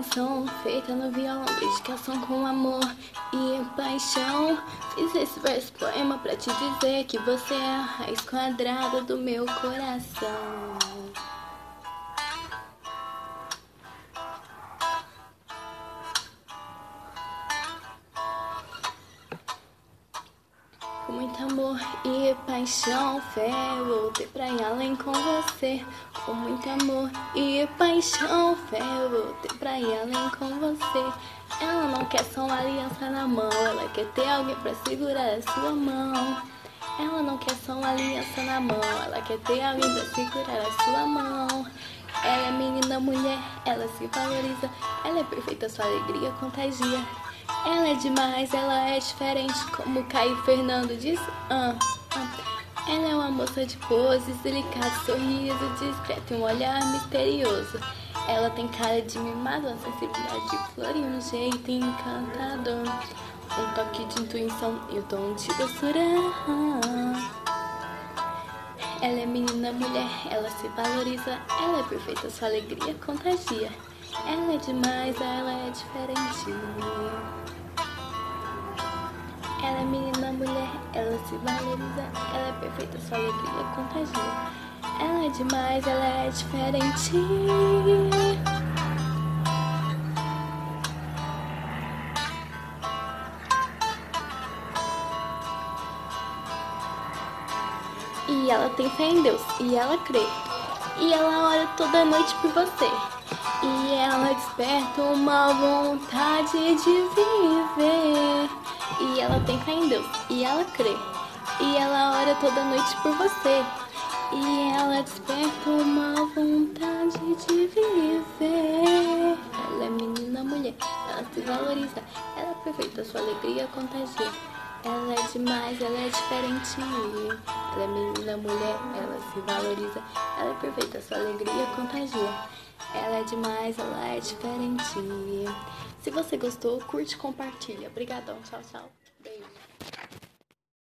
canção feita no violão, dedicação com amor e paixão. Fiz esse verso poema pra te dizer que você é a raiz quadrada do meu coração. Com muito amor e paixão, fé, eu voltei pra ir além com você. Com muito amor e paixão, fé, eu voltei pra ir além com você. Ela não quer só uma aliança na mão, ela quer ter alguém pra segurar a sua mão. Ela não quer só uma aliança na mão, ela quer ter alguém pra segurar a sua mão. Ela é menina, mulher, ela se valoriza, ela é perfeita, sua alegria contagia. Ela é demais, ela é diferente, como Caio Fernando diz. Ela é uma moça de poses, delicado sorriso, discreto e um olhar misterioso. Ela tem cara de mimada, uma sensibilidade de flor e um jeito encantador. Um toque de intuição e o tom de doçura. Ela é menina, mulher, ela se valoriza, ela é perfeita, sua alegria contagia. Ela é demais, ela é diferente. Ela é menina, mulher, ela se valoriza, ela é perfeita, sua alegria contagia. Ela é demais, ela é diferente. E ela tem fé em Deus, e ela crê. E ela ora toda noite por você. E ela desperta uma vontade de viver. E ela tem fé em Deus, e ela crê. E ela ora toda noite por você. E ela desperta uma vontade de viver. Ela é menina, mulher, ela se valoriza, ela é perfeita, sua alegria contagia. Ela é demais, ela é diferente. Ela é menina, mulher, ela se valoriza, ela é perfeita, sua alegria contagia. Ela é demais, ela é diferente. Se você gostou, curte e compartilha. Obrigadão, tchau, tchau.